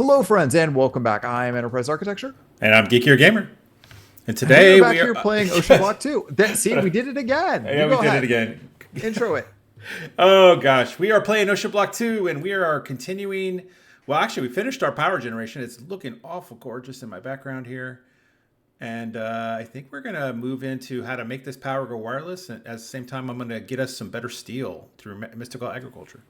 Hello, friends, and welcome back. I am Enterprise Architecture, And I'm Geekier Gamer. And and we are today back we here are. playing Ocean Block 2. See, we did it again. Yeah, You we go did it ahead. again. Intro it. Oh gosh, we are playing OceanBlock 2, and we are continuing. Well, actually, we finished our power generation. It's looking awful gorgeous in my background here, and I think we're gonna move into how to make this power go wireless. And at the same time, I'm gonna get us some better steel through mystical agriculture.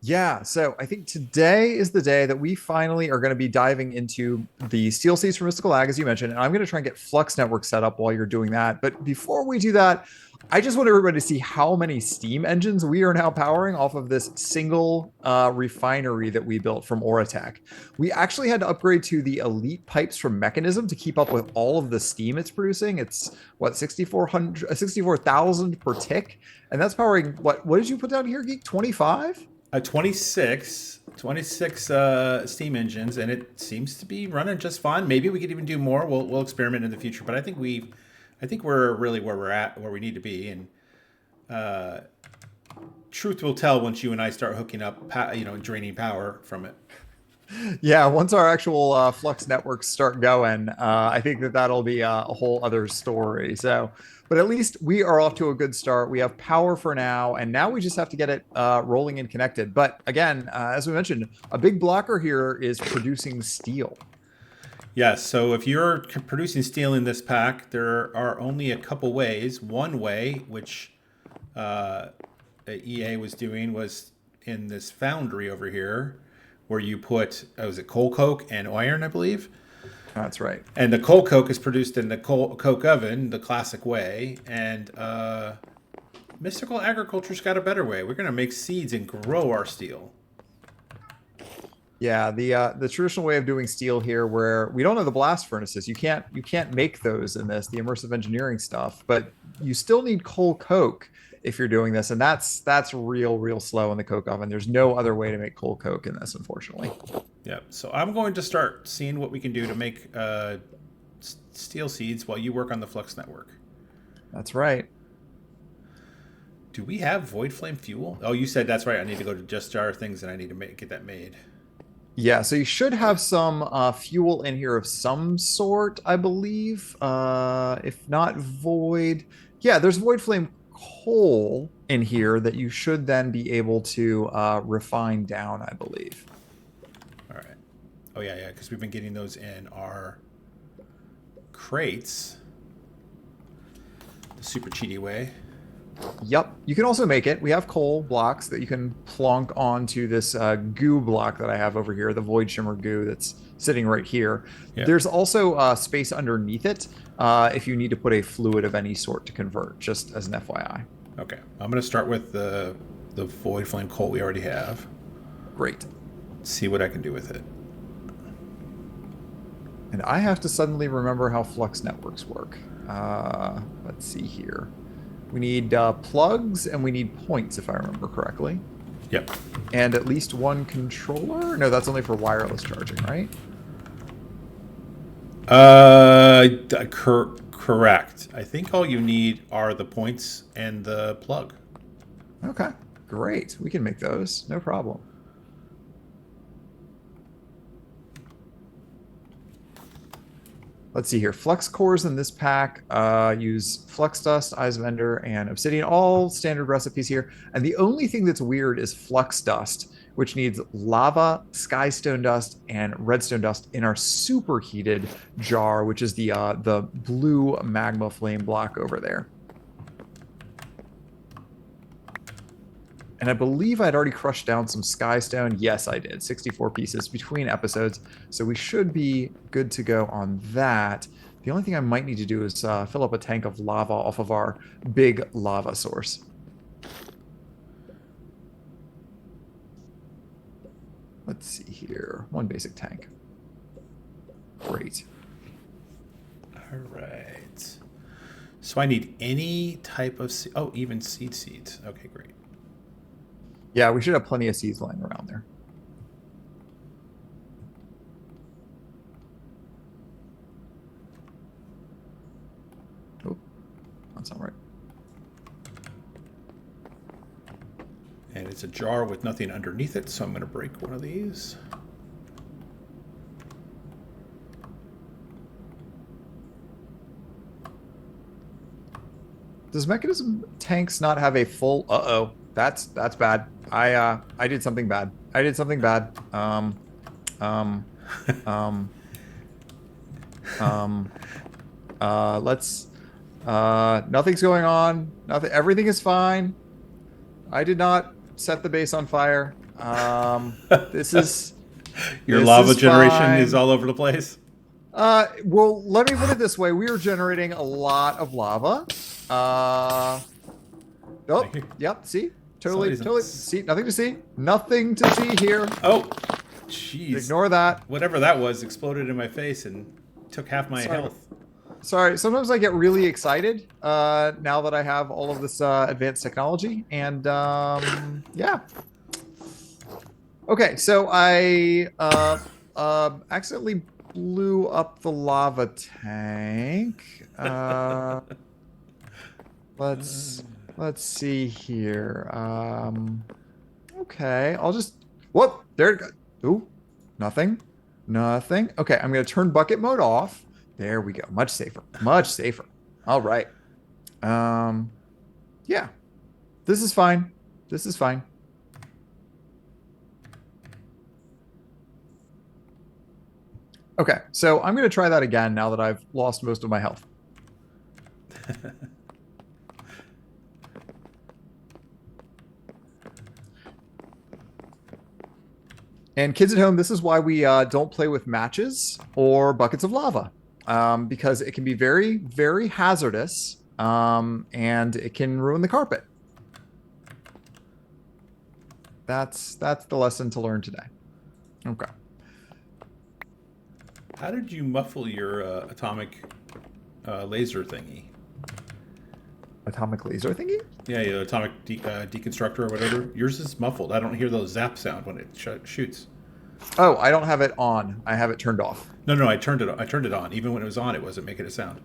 Yeah, so I think today is the day that we finally are going to be diving into the steel seeds for Mystical Ag, as you mentioned. And I'm going to try and get Flux Network set up while you're doing that. But before we do that, I just want everybody to see how many steam engines we are now powering off of this single refinery that we built from Oratech. We actually had to upgrade to the elite pipes from Mechanism to keep up with all of the steam it's producing. It's what 64,000 per tick, and that's powering what did you put down here, Geek? 25? 26 steam engines, and it seems to be running just fine. Maybe we could even do more. We'll experiment in the future, but I think we're really where we're at, where we need to be, and uh, truth will tell once you and I start hooking up, draining power from it. Yeah, once our actual Flux networks start going, I think that that'll be a whole other story. So, but at least we are off to a good start. We have power for now, and now we just have to get it rolling and connected. But again, as we mentioned, a big blocker here is producing steel. Yes. So if you're producing steel in this pack, there are only a couple ways. One way, which uh, EA was doing, was in this foundry over here, where you put was it coal coke and iron, I believe. That's right. And the coal coke is produced in the coal coke oven, the classic way. And mystical agriculture's got a better way. We're going to make seeds and grow our steel. Yeah, the traditional way of doing steel here, where we don't have the blast furnaces, you can't make those in this, the immersive engineering stuff, but you still need coal coke if you're doing this, and that's real slow in the coke oven. There's no other way to make coal coke in this, unfortunately. Yeah. So I'm going to start seeing what we can do to make steel seeds while you work on the Flux network. That's right. Do we have void flame fuel? Oh, you said that's right. I need to go to just jar things and I need to get that made. Yeah, so you should have some fuel in here of some sort, I believe. If not void, yeah, there's void flame coal in here that you should then be able to refine down, I believe. All right. Oh yeah, because we've been getting those in our crates, the super cheaty way. Yep, you can also make it. We have coal blocks that you can plonk onto this goo block that I have over here, the void shimmer goo that's sitting right here. Yeah. There's also space underneath it if you need to put a fluid of any sort to convert, just as an FYI. Okay. I'm gonna start with the void flame coal we already have. Great. See what I can do with it. And I have to suddenly remember how Flux networks work. Let's see here. We need plugs and we need points, if I remember correctly. Yep. And at least one controller? No, that's only for wireless charging, right? Correct. I think all you need are the points and the plug. Okay, great. We can make those. No problem. Let's see here. Flux cores in this pack use flux dust, eyes of ender, and obsidian. All standard recipes here. And the only thing that's weird is flux dust, which needs lava, skystone dust, and redstone dust in our superheated jar, which is the blue magma flame block over there. And I believe I'd already crushed down some skystone. Yes, I did. 64 pieces between episodes. So we should be good to go on that. The only thing I might need to do is fill up a tank of lava off of our big lava source. Let's see here. One basic tank. Great. All right. So I need any type of even seeds. Okay, great. Yeah, we should have plenty of seeds lying around there. Oh, that's not right. And it's a jar with nothing underneath it, so I'm going to break one of these. Does mechanism tanks not have a full? Uh-oh. That's bad. I did something bad. I did something bad. Um um um let's nothing's going on. Nothing, everything is fine. I did not set the base on fire. This is Your this lava is generation is fine. all over the place. Well, let me put it this way. We are generating a lot of lava. Uh, oh, yep. See, totally. See, nothing to see. Nothing to see here. Oh, jeez. Ignore that. Whatever that was exploded in my face and took half my Sorry. health. Sorry. Sometimes I get really excited now that I have all of this advanced technology, and yeah. Okay, so I accidentally blew up the lava tank. Let's see here. Okay, I'll just whoop, there it goes. Ooh, nothing. Nothing. Okay, I'm gonna turn bucket mode off. There we go. Much safer. Much safer. All right. Yeah. This is fine. This is fine. Okay, so I'm going to try that again now that I've lost most of my health. And kids at home, this is why we don't play with matches or buckets of lava, because it can be very, very hazardous, and it can ruin the carpet. That's the lesson to learn today. Okay. How did you muffle your atomic laser thingy? Atomic laser thingy? Yeah, yeah, atomic deconstructor or whatever. Yours is muffled. I don't hear the zap sound when it shoots. Oh, I don't have it on. I have it turned off. No, I turned it on. Even when it was on, it wasn't making a sound.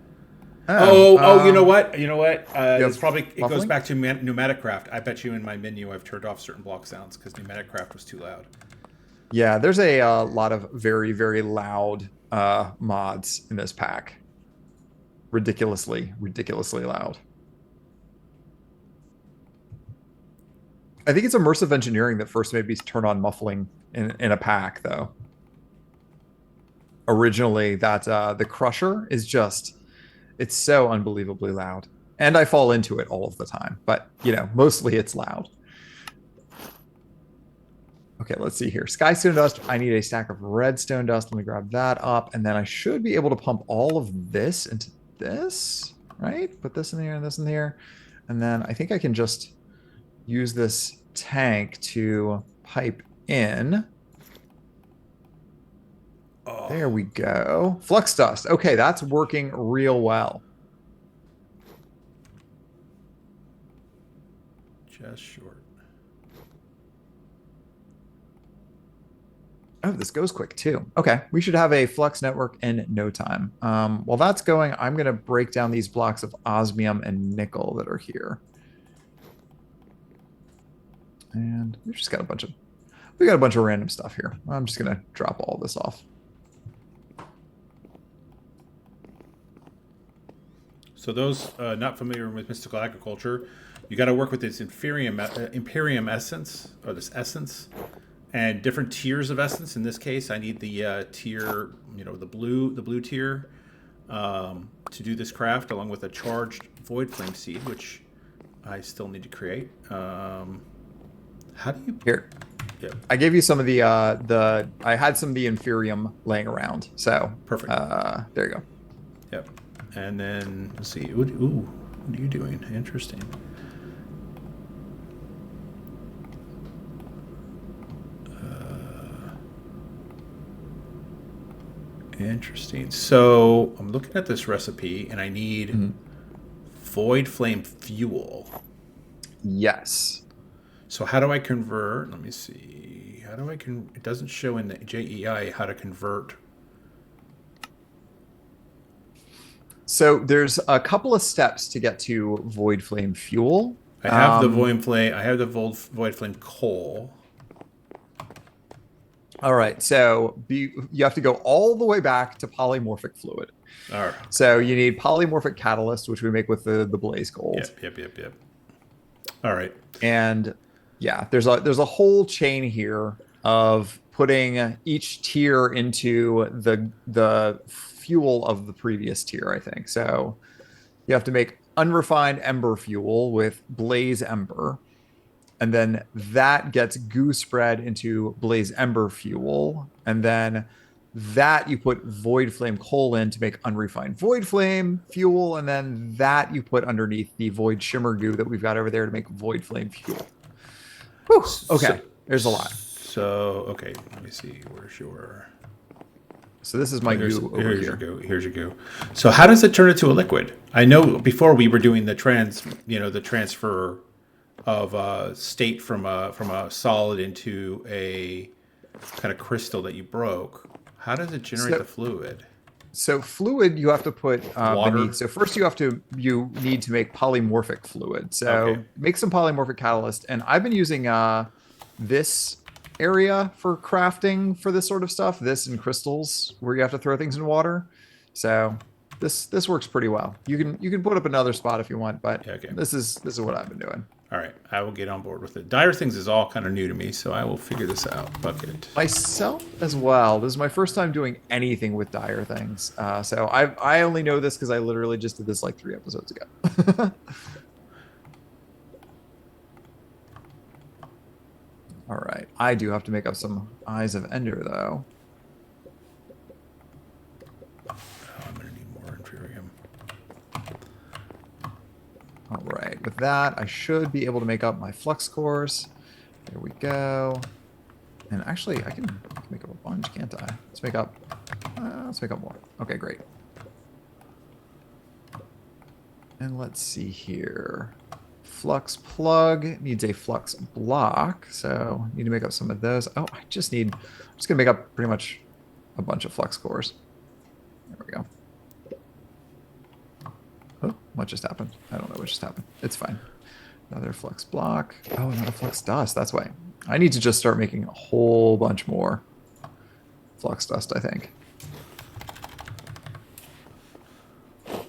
Oh, You know what? You know what? It's probably it muffling? goes back to pneumatic craft. I bet you in my menu I've turned off certain block sounds because pneumatic craft was too loud. Yeah, there's a lot of very, very loud mods in this pack. Ridiculously loud. I think it's immersive engineering that first made me turn on muffling in a pack, though. Originally, that the Crusher is just, it's so unbelievably loud. And I fall into it all of the time. But, you know, mostly it's loud. Okay, let's see here. Skystone dust. I need a stack of redstone dust. Let me grab that up. And then I should be able to pump all of this into this, right? Put this in there and this in here. And then I think I can just use this tank to pipe in. Oh. There we go. Flux dust. Okay, that's working real well. Just short. Oh, this goes quick too. Okay, we should have a flux network in no time. While that's going, I'm going to break down these blocks of osmium and nickel that are here. And we've just got a bunch of random stuff here. I'm just going to drop all this off. So those not familiar with mystical agriculture, you got to work with this Imperium essence, or this essence, and different tiers of essence. In this case, I need the tier, the blue tier, to do this craft, along with a charged void flame seed, which I still need to create. How do you Here? Yeah. I gave you some of the I had some of the inferium laying around. So Perfect. There you go. Yep. And then let's see. What are you doing? Interesting. Interesting. So I'm looking at this recipe, and I need void flame fuel. Yes. So how do I convert? Let me see. How do I It doesn't show in the JEI how to convert. So there's a couple of steps to get to void flame fuel. I have the void flame. I have the void flame coal. All right, so you have to go all the way back to polymorphic fluid. All right. So you need polymorphic catalyst, which we make with the blaze gold. Yep. All right. And yeah, there's a whole chain here of putting each tier into the fuel of the previous tier, I think. So you have to make unrefined ember fuel with blaze ember, and then that gets goo spread into blaze ember fuel, and then that you put void flame coal in to make unrefined void flame fuel, and then that you put underneath the void shimmer goo that we've got over there to make void flame fuel. Whew. So, Okay, there's a lot. okay, let me see. Where's your? So this is my goo over here's here. your goo. Here's your goo. So how does it turn into a liquid? I know before we were doing the transfer of state from a solid into a kind of crystal that you broke. How does it generate the fluid? So fluid you have to put Water? beneath. So first you need to make polymorphic fluid. So Okay. make some polymorphic catalyst. And I've been using this area for crafting for this sort of stuff. This and crystals where you have to throw things in water. So this works pretty well. You can put up another spot if you want, but Yeah, okay. this is what I've been doing. All right, I will get on board with it. Dire things is all kind of new to me, so I will figure this out. Bucket. Myself as well. This is my first time doing anything with dire things. So I only know this because I literally just did this like 3 episodes ago. All right. I do have to make up some Eyes of Ender, though. Oh, I'm going to need more Inferium. All right. With that, I should be able to make up my Flux cores. There we go. And actually, I can make up a bunch, can't I? Let's make up more. Okay, great. And let's see here. Flux plug needs a flux block, so need to make up some of those. Oh, I'm just gonna make up pretty much a bunch of flux cores. There we go. Oh, what just happened? I don't know what just happened. It's fine. Another flux block. Oh, another flux dust. That's why. I need to just start making a whole bunch more flux dust, I think.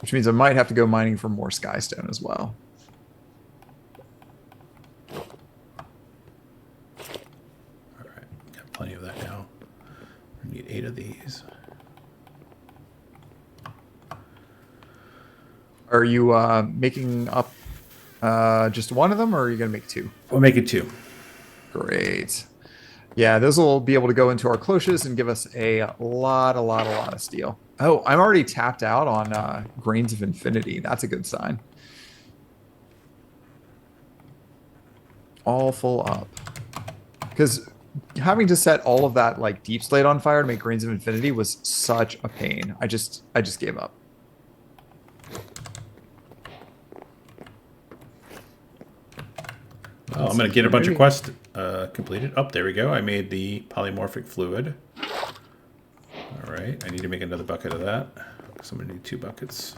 Which means I might have to go mining for more skystone as well. Plenty of that now. I need 8 of these. Are you making up just one of them, or are you going to make 2? We'll make it 2. Great. Yeah, those will be able to go into our cloches and give us a lot of steel. Oh, I'm already tapped out on Grains of Infinity. That's a good sign. All full up. Because having to set all of that like deep slate on fire to make Grains of Infinity was such a pain. I just gave up. Well, I'm going to get a bunch of quests completed. Oh, there we go. I made the polymorphic fluid. All right. I need to make another bucket of that. So I'm going to need 2 buckets.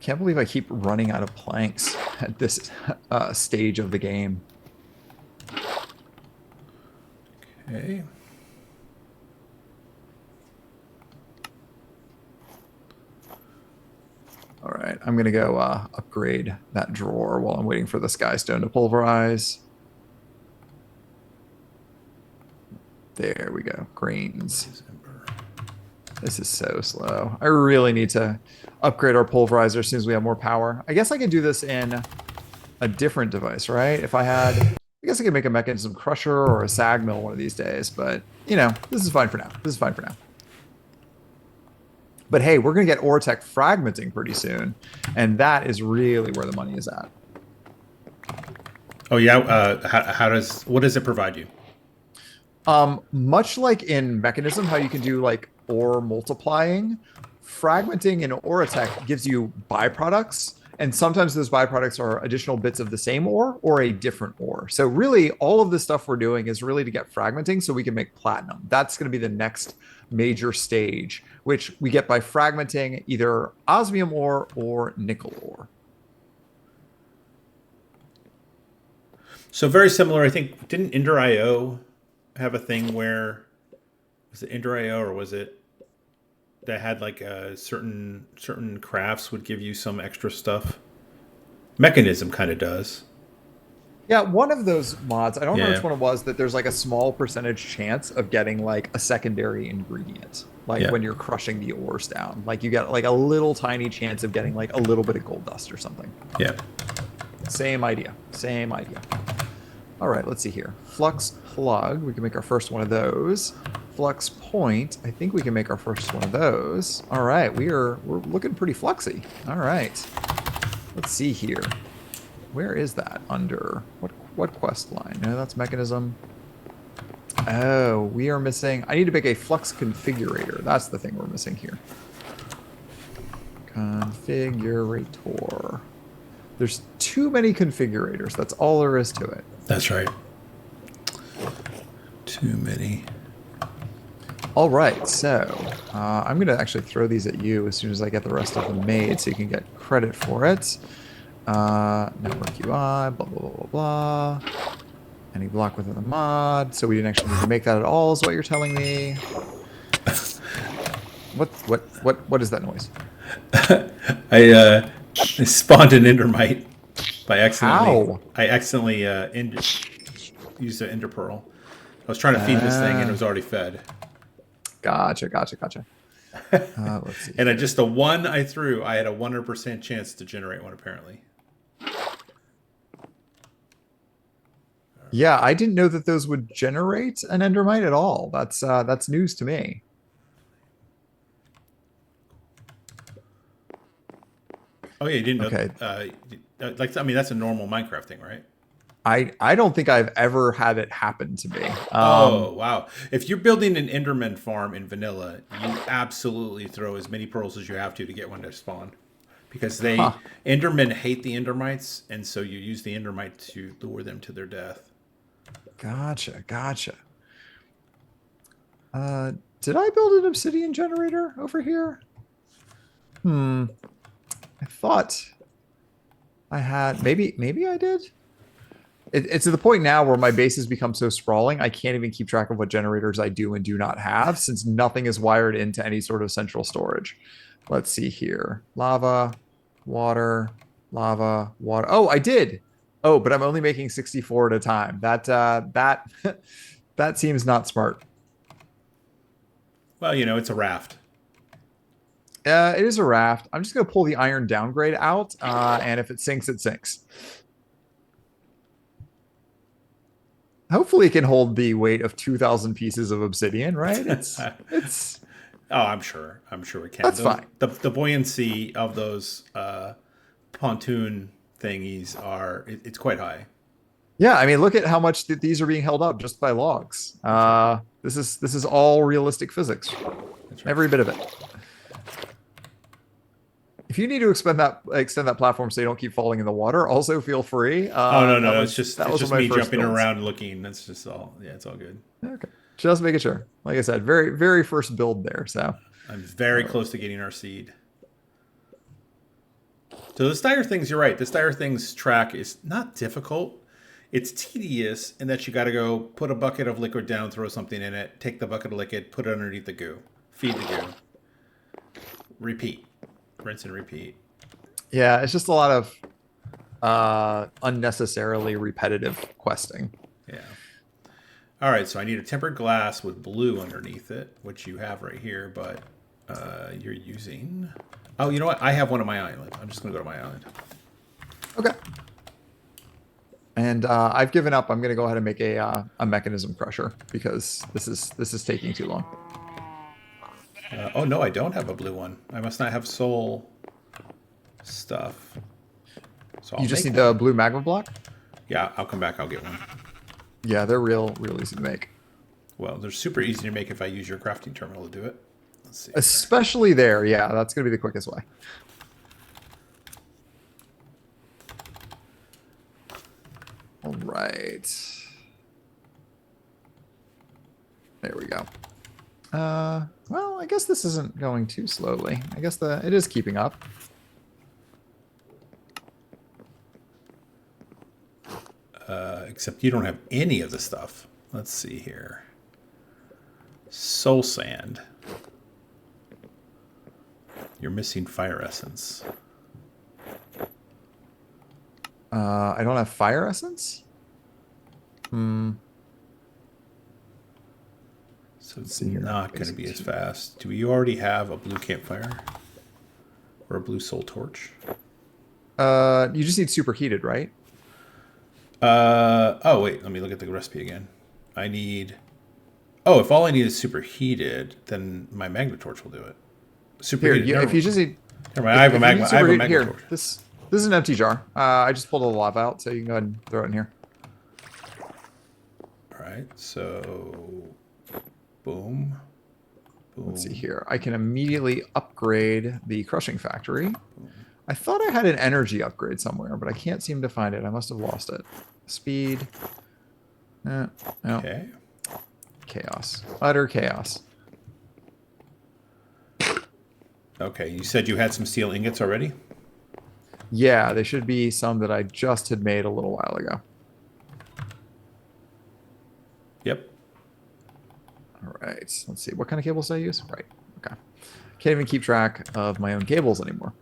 Can't believe I keep running out of planks at this stage of the game. Okay. All right, I'm gonna go upgrade that drawer while I'm waiting for the skystone to pulverize. There we go, grains. This is so slow. I really need to upgrade our pulverizer as soon as we have more power. I guess I could do this in a different device, right? If I had, I guess I could make a mechanism crusher or a sag mill one of these days, but you know, this is fine for now. This is fine for now. But hey, we're going to get Oretech fragmenting pretty soon, and that is really where the money is at. Oh yeah, what does it provide you? Much like in Mechanism, how you can do like ore multiplying, fragmenting in Oretech gives you byproducts, and sometimes those byproducts are additional bits of the same ore or a different ore. So really, all of the stuff we're doing is really to get fragmenting so we can make platinum. That's going to be the next major stage, which we get by fragmenting either osmium ore or nickel ore. So very similar. I think didn't Ender.io have a thing where was it Ender.io or was it that had like a certain crafts would give you some extra stuff? Mechanism kind of does. Yeah, one of those mods, I don't remember Yeah. which one it was, that there's like a small percentage chance of getting like a secondary ingredient, like Yeah. when you're crushing the ores down. Like you get like a little tiny chance of getting like a little bit of gold dust or something. Yeah. Same idea. Same idea. All right, let's see here. Flux plug, we can make our first one of those. Flux point, I think we can make our first one of those. All right, we're looking pretty fluxy. All right. Let's see here. Where is that under what quest line? No, that's mechanism. Oh, we are missing. I need to make a flux configurator. That's the thing we're missing here. Configurator. There's too many configurators. That's all there is to it. That's right. Too many. All right, so I'm going to actually throw these at you as soon as I get the rest of them made so you can get credit for it. Network UI, blah, blah, blah, blah, blah. Any block within the mod. So we didn't actually need to make that at all is what you're telling me. What is that noise? I spawned an endermite by accidentally. How? I accidentally used an ender pearl. I was trying to feed this thing and it was already fed. Gotcha. Let's see. And just the one I threw, I had a 100% chance to generate one apparently. Yeah, I didn't know that those would generate an endermite at all. That's news to me. Oh yeah, you didn't know. Okay. I mean, that's a normal Minecraft thing, right? I don't think I've ever had it happen to me. Oh wow! If you're building an Enderman farm in vanilla, you absolutely throw as many pearls as you have to get one to spawn, because Endermen hate the Endermites, and so you use the Endermite to lure them to their death. Gotcha. Did I build an obsidian generator over here? I thought I had. Maybe I did. It's to the point now where my base has become so sprawling, I can't even keep track of what generators I do and do not have, since nothing is wired into any sort of central storage. Let's see here. Lava, water, lava, water. Oh, I did. Oh, but I'm only making 64 at a time. That seems not smart. Well, it's a raft. It is a raft. I'm just gonna pull the iron downgrade out, and if it sinks, it sinks. Hopefully it can hold the weight of 2,000 pieces of obsidian, right? It's Oh, I'm sure it can. That's fine. The buoyancy of those pontoon thingies it's quite high. Yeah, I mean, look at how much these are being held up just by logs. This is all realistic physics. That's right. Every bit of it. If you need to extend that platform so you don't keep falling in the water, also feel free. Oh no, it's just me jumping builds. around looking. That's just all. Yeah, it's all good. Okay, just making sure. Like I said, very very first build there. So I'm very close to getting our seed. So the Steyr things, you're right. The Steyr things track is not difficult. It's tedious in that you got to go put a bucket of liquid down, throw something in it, take the bucket of liquid, put it underneath the goo, feed the goo, repeat. Rinse and repeat. Yeah, it's just a lot of unnecessarily repetitive questing. Yeah. All right, so I need a tempered glass with blue underneath it, which you have right here, but you're using... Oh, you know what? I have one on my island. I'm just going to go to my island. Okay. And I've given up. I'm going to go ahead and make a mechanism crusher because this is taking too long. Oh, no, I don't have a blue one. I must not have soul stuff. So You just need the blue magma block? Yeah, I'll come back. I'll get one. Yeah, they're real easy to make. Well, they're super easy to make if I use your crafting terminal to do it. Let's see. Especially there. Yeah, that's going to be the quickest way. All right. There we go. Well, I guess this isn't going too slowly. I guess it is keeping up. Except you don't have any of the stuff. Let's see here. Soul sand. You're missing fire essence. I don't have fire essence. So it's not going to be as fast. Do we already have a blue campfire? Or a blue soul torch? You just need superheated, right? Oh, wait. Let me look at the recipe again. I need... Oh, if all I need is superheated, then my magma torch will do it. Superheated. Here, if you just need... Never mind, I have a magma here, torch. this is an empty jar. I just pulled all the lava out, so you can go ahead and throw it in here. All right, so... Boom. Boom. Let's see here. I can immediately upgrade the crushing factory. I thought I had an energy upgrade somewhere, but I can't seem to find it. I must have lost it. Speed. No. Okay. Chaos. Utter chaos. Okay, you said you had some steel ingots already? Yeah, they should be some that I just had made a little while ago. Yep. All right. Let's see. What kind of cables do I use? Right. Okay. Can't even keep track of my own cables anymore.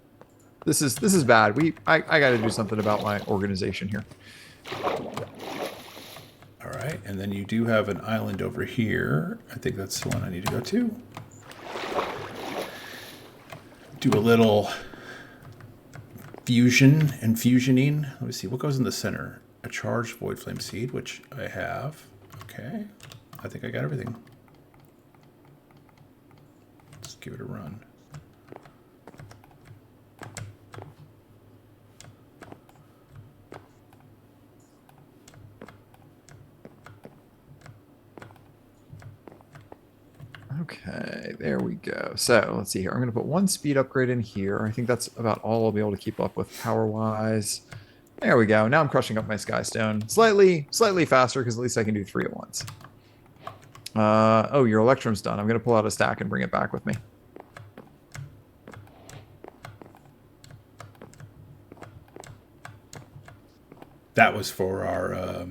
This is bad. I got to do something about my organization here. All right, and then you do have an island over here. I think that's the one I need to go to. Do a little fusion and fusioning. Let me see, what goes in the center? A charged void flame seed, which I have. Okay, I think I got everything. Let's give it a run. Okay, there we go. So let's see here. I'm going to put one speed upgrade in here. I think that's about all I'll be able to keep up with power-wise. There we go. Now I'm crushing up my skystone. Slightly faster because at least I can do 3 at once. Oh, your electrum's done. I'm going to pull out a stack and bring it back with me. That was for our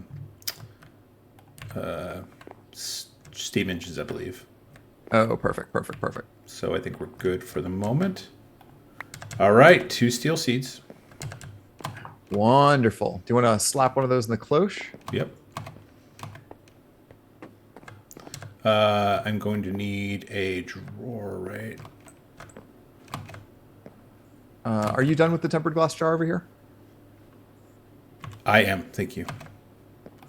steam engines, I believe. Oh, perfect. So I think we're good for the moment. All right, 2 steel seeds. Wonderful. Do you want to slap one of those in the cloche? Yep. I'm going to need a drawer, right? Are you done with the tempered glass jar over here? I am, thank you.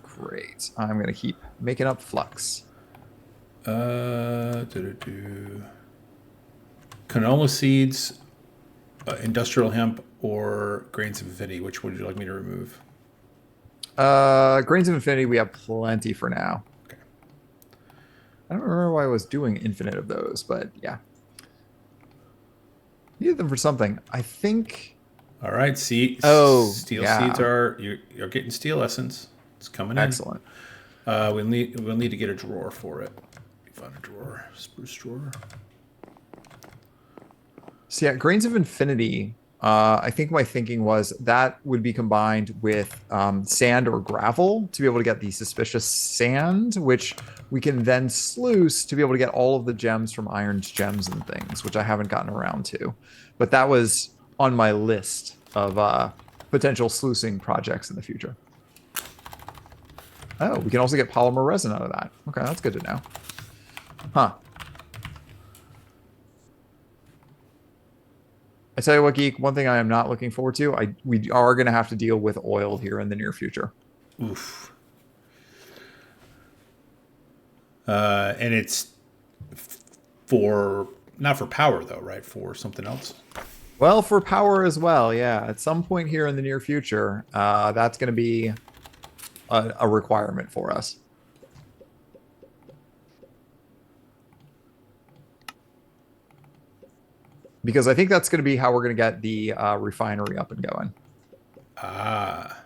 Great. I'm going to keep making up flux. Canola seeds, industrial hemp, or grains of infinity. Which would you like me to remove? Grains of infinity, we have plenty for now. Okay. I don't remember why I was doing infinite of those, but yeah. Needed them for something. I think... All right, steel seeds are... You're getting steel essence. It's coming in. Excellent. We'll need to get a drawer for it. Found a drawer. Spruce drawer. So yeah, grains of infinity. I think my thinking was that would be combined with sand or gravel to be able to get the suspicious sand, which we can then sluice to be able to get all of the gems from Iron's gems and things, which I haven't gotten around to. But that was on my list of potential sluicing projects in the future. Oh, we can also get polymer resin out of that. Okay, that's good to know. Huh. I tell you what, Geek, one thing I am not looking forward to, we are going to have to deal with oil here in the near future. Oof. And it's not for power though, right? For something else? Well, for power as well, yeah. At some point here in the near future, that's going to be a requirement for us. Because I think that's going to be how we're going to get the refinery up and going. Ah.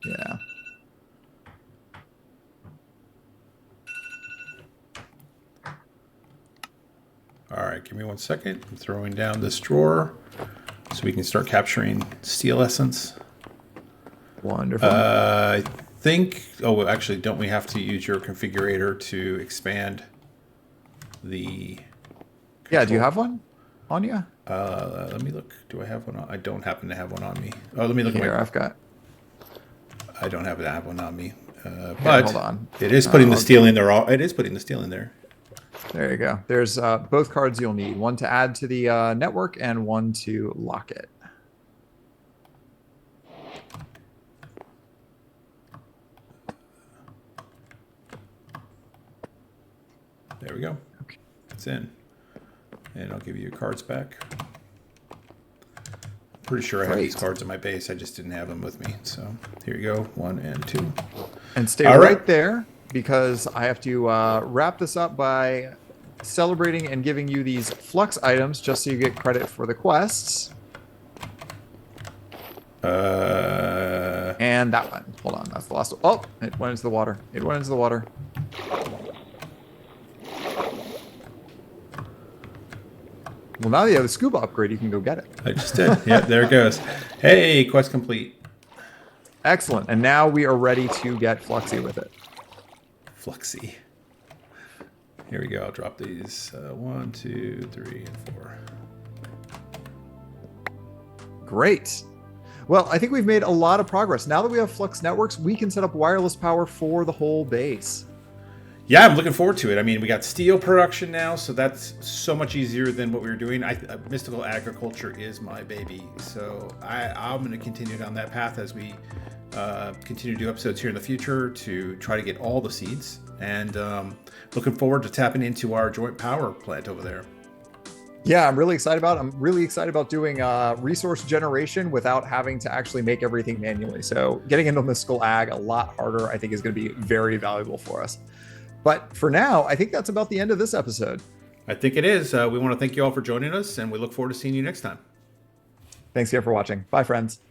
Yeah. All right, give me 1 second. I'm throwing down this drawer so we can start capturing steel essence. Wonderful. I think. Oh, well, actually, don't we have to use your configurator to expand the? Yeah, do you have one on you? Let me look. Do I have one on? I don't happen to have one on me. Oh, let me look Here, at my. I've got. I don't happen to have one on me. But hold on. It is putting the steel in there. It is putting the steel in there. There you go. There's both cards you'll need. One to add to the network and one to lock it. There we go. Okay. It's in. And I'll give you your cards back. Pretty sure I have these cards in my base. I just didn't have them with me. So here you go. 1 and 2. And stay right there because I have to wrap this up by celebrating and giving you these Flux items just so you get credit for the quests. And that one. Hold on. That's the last one. Oh, it went into the water. It went into the water. Well, now that you have the scuba upgrade, you can go get it. I just did. Yep, there it goes. Hey, quest complete. Excellent. And now we are ready to get Fluxy with it. Fluxy. Here we go. I'll drop these. 1, 2, 3, and 4. Great. Well, I think we've made a lot of progress. Now that we have Flux networks, we can set up wireless power for the whole base. Yeah, I'm looking forward to it. I mean, we got steel production now, so that's so much easier than what we were doing. Mystical agriculture is my baby, so I'm going to continue down that path as we continue to do episodes here in the future to try to get all the seeds. And looking forward to tapping into our joint power plant over there. Yeah, I'm really excited about it. I'm really excited about doing resource generation without having to actually make everything manually. So getting into mystical ag a lot harder, I think, is going to be very valuable for us. But for now, I think that's about the end of this episode. I think it is. We want to thank you all for joining us, and we look forward to seeing you next time. Thanks again for watching. Bye, friends.